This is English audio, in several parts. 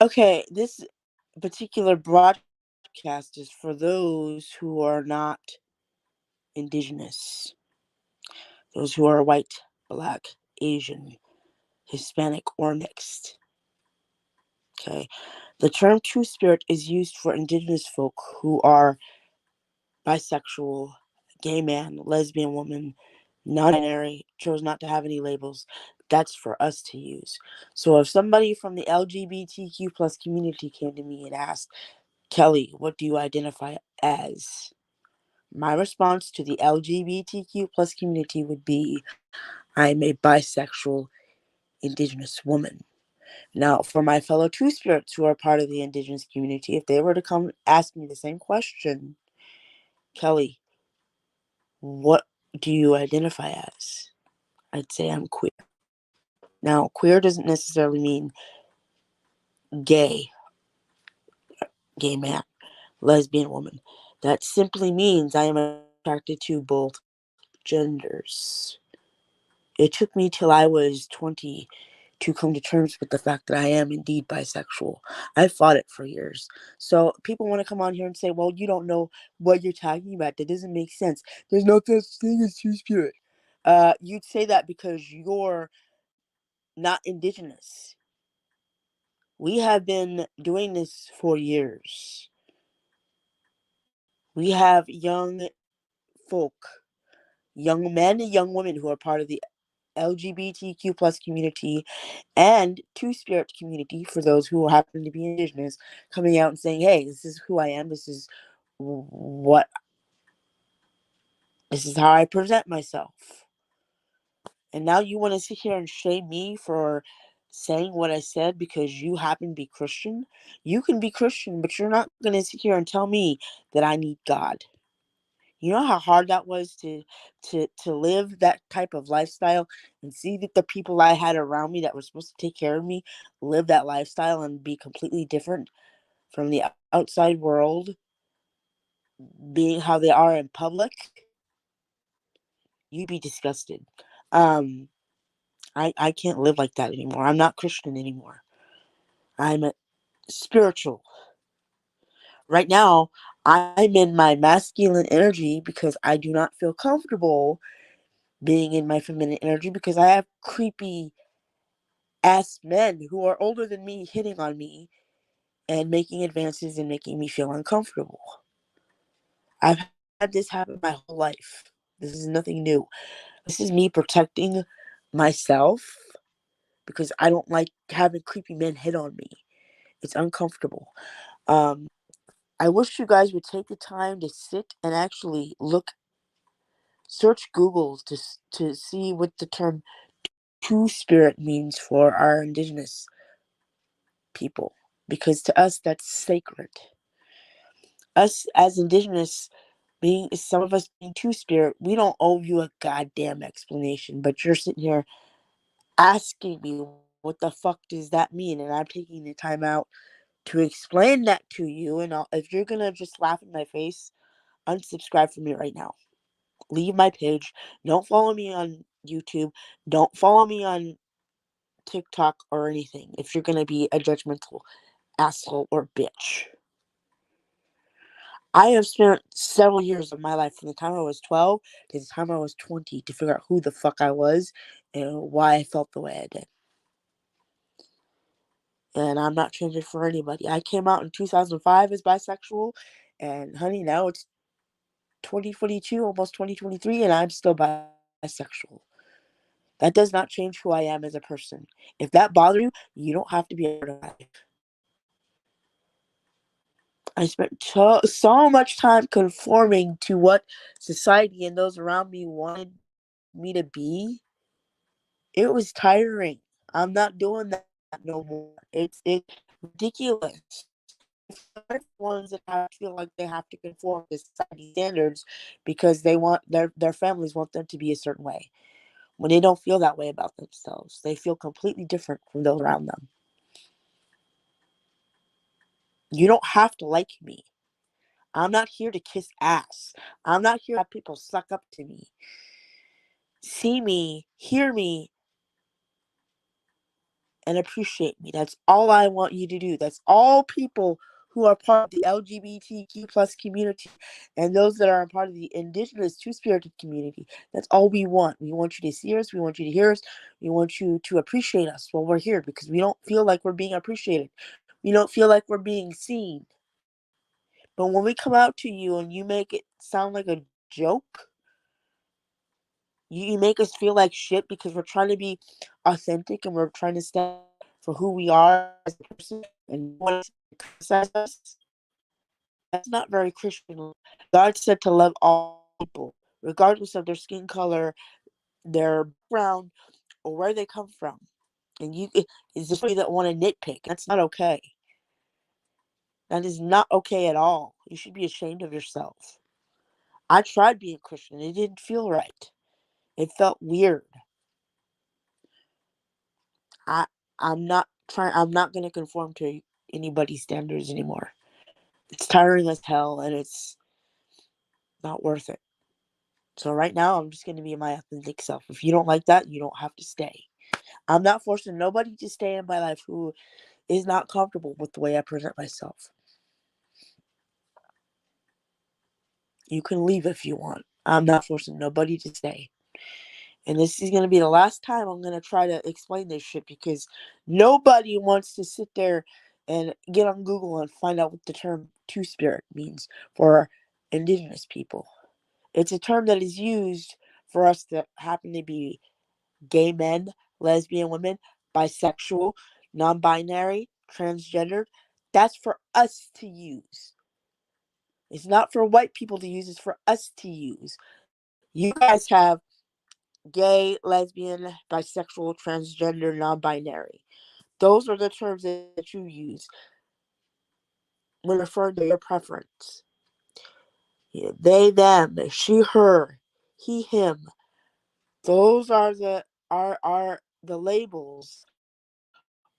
Okay, this particular broadcast is for those who are not indigenous, those who are white, black, Asian, Hispanic, or mixed. Okay, the term Two Spirit is used for indigenous folk who are bisexual, gay man, lesbian woman, non binary, chose not to have any labels. That's for us to use. So if somebody from the LGBTQ plus community came to me and asked, Kelly, what do you identify as? My response to the LGBTQ plus community would be, I'm a bisexual indigenous woman. Now, for my fellow Two Spirits who are part of the indigenous community, if they were to come ask me the same question, Kelly, what do you identify as? I'd say I'm queer. Now, queer doesn't necessarily mean gay, gay man, lesbian woman. That simply means I am attracted to both genders. It took me till I was 20 to come to terms with the fact that I am indeed bisexual. I fought it for years. So people want to come on here and say, well, you don't know what you're talking about. That doesn't make sense. There's no such thing as Two Spirit. You'd say that because you're not indigenous. We have been doing this for years. We have young folk, young men and young women who are part of the LGBTQ plus community and Two Spirit community for those who happen to be indigenous coming out and saying, hey, this is who I am. What this is how I present myself. And now you want to sit here and shame me for saying what I said because you happen to be Christian? You can be Christian, but you're not going to sit here and tell me that I need God. You know how hard that was to live that type of lifestyle and see that the people I had around me that were supposed to take care of me live that lifestyle and be completely different from the outside world, being how they are in public. You'd be disgusted. Um, I can't live like that anymore. I'm not Christian anymore. I'm a spiritual. Right now, I'm in my masculine energy because I do not feel comfortable being in my feminine energy because I have creepy ass men who are older than me hitting on me and making advances and making me feel uncomfortable. I've had this happen my whole life. This is nothing new. This is me protecting myself because I don't like having creepy men hit on me. It's uncomfortable. Um, I wish you guys would take the time to sit and actually search Google to see what the term Two Spirit means for our indigenous people. Because to us, that's sacred. Us as indigenous being, some of us being Two Spirit, we don't owe you a goddamn explanation. But you're sitting here asking me, what the fuck does that mean? And I'm taking the time out to explain that to you. And if you're gonna just laugh in my face, unsubscribe from me right now. Leave my page. Don't follow me on YouTube. Don't follow me on TikTok or anything if you're gonna be a judgmental asshole or bitch. I have spent several years of my life from the time I was 12 to the time I was 20 to figure out who the fuck I was and why I felt the way I did. And I'm not changing for anybody. I came out in 2005 as bisexual, and honey, now it's 2022, almost 2023, and I'm still bisexual. That does not change who I am as a person. If that bothers you, you don't have to be a part of my life. I spent so much time conforming to what society and those around me wanted me to be. It was tiring. I'm not doing that no more. It's ridiculous. For the ones that have feel like they have to conform to society standards because they want their families want them to be a certain way. When they don't feel that way about themselves, they feel completely different from those around them. You don't have to like me. I'm not here to kiss ass. I'm not here to have people suck up to me. See me, hear me, and appreciate me. That's all I want you to do. That's all people who are part of the LGBTQ plus community and those that are a part of the indigenous two-spirited community. That's all we want. We want you to see us. We want you to hear us. We want you to appreciate us while we're here because we don't feel like we're being appreciated. We don't feel like we're being seen. But when we come out to you and you make it sound like a joke, you make us feel like shit because we're trying to be authentic and we're trying to stand for who we are as a person and want to criticize us. That's not very Christian. God said to love all people, regardless of their skin color, their background, or where they come from. And it's just you that want to nitpick. That's not okay. That is not okay at all. You should be ashamed of yourself. I tried being Christian. It didn't feel right. It felt weird. I I'm not gonna conform to anybody's standards anymore. It's tiring as hell and it's not worth it. So right now I'm just gonna be my authentic self. If you don't like that, you don't have to stay. I'm not forcing nobody to stay in my life who is not comfortable with the way I present myself. You can leave if you want. I'm not forcing nobody to stay. And this is going to be the last time I'm going to try to explain this shit because nobody wants to sit there and get on Google and find out what the term two spirit means for indigenous people. It's a term that is used for us that happen to be gay men, lesbian women, bisexual, non binary, transgendered. That's for us to use. It's not for white people to use, it's for us to use. You guys have gay, lesbian, bisexual, transgender, non binary. Those are the terms that you use when referring to your preference. Yeah, they, them, she, her, he, him. Those are the labels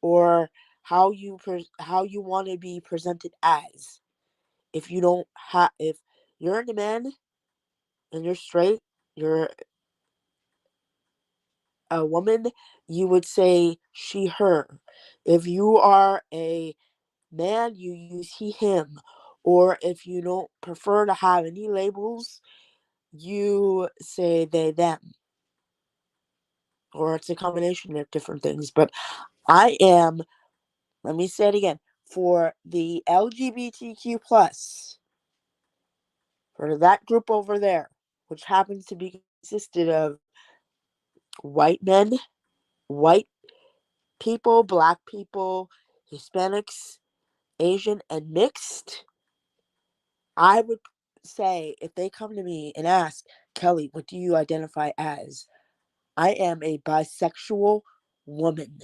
or how you want to be presented as. If you don't have, if you're a man and you're straight, you're a woman, you would say she, her. If you are a man, you use he, him. Or if you don't prefer to have any labels, you say they, them. Or it's a combination of different things. But I am, let me say it again, for the LGBTQ plus, for that group over there, which happens to be consisted of white men, white people, black people, Hispanics, Asian, and mixed, I would say if they come to me and ask, Kelly, what do you identify as? I am a bisexual woman.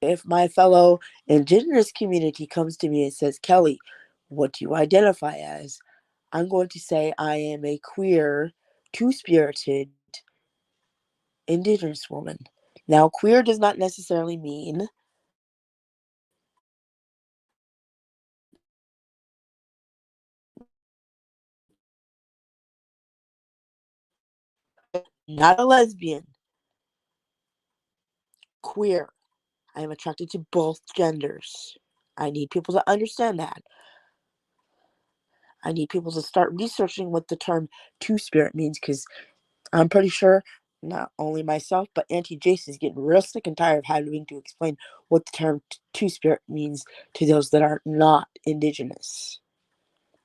If my fellow indigenous community comes to me and says, Kelly, what do you identify as? I'm going to say I am a queer, two spirited indigenous woman. Now, queer does not necessarily mean not a lesbian, queer. I am attracted to both genders. I need people to understand that. I need people to start researching what the term two spirit means because I'm pretty sure not only myself, but Auntie Jace is getting real sick and tired of having to explain what the term two spirit means to those that are not indigenous.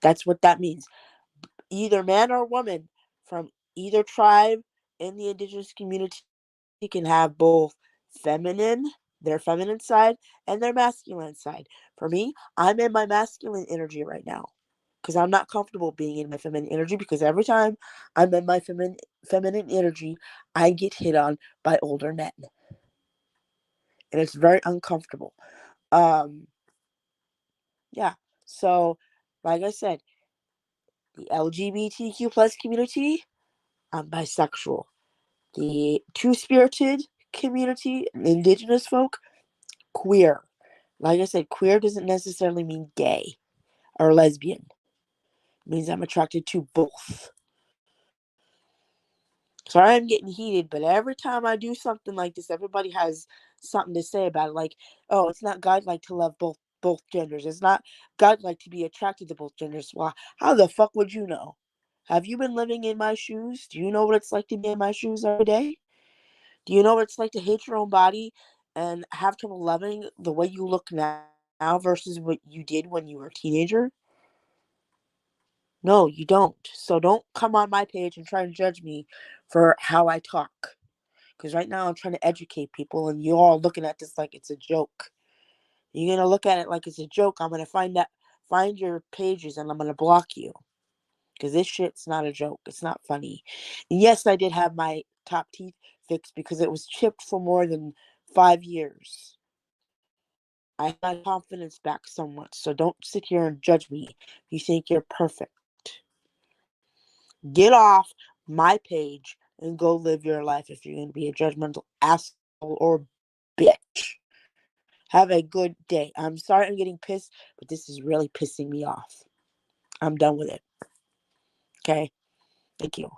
That's what that means. Either man or woman from either tribe in the indigenous community can have both feminine, their feminine side, and their masculine side. For me, I'm in my masculine energy right now because I'm not comfortable being in my feminine energy because every time I'm in my feminine energy, I get hit on by older men. And it's very uncomfortable. Um yeah. So, like I said, the LGBTQ plus community, I'm bisexual. The two-spirited community, indigenous folk, queer. Like I said, queer doesn't necessarily mean gay or lesbian. It means I'm attracted to both. Sorry I'm getting heated, but every time I do something like this, everybody has something to say about it. Like, oh, it's not godlike to love both genders. It's not godlike to be attracted to both genders. Well, how the fuck would you know? Have you been living in my shoes? Do you know what it's like to be in my shoes every day? Do you know what it's like to hate your own body and have trouble loving the way you look now versus what you did when you were a teenager? No, you don't. So don't come on my page and try and judge me for how I talk. Because right now I'm trying to educate people and you're all looking at this like it's a joke. You're gonna look at it like it's a joke. I'm gonna find your pages and I'm gonna block you. Because this shit's not a joke. It's not funny. And yes, I did have my top teeth fixed because it was chipped for more than 5 years. I had my confidence back somewhat. So don't sit here and judge me if you think you're perfect. Get off my page and go live your life if you're going to be a judgmental asshole or bitch. Have a good day. I'm sorry I'm getting pissed, but this is really pissing me off. I'm done with it. Okay? Thank you.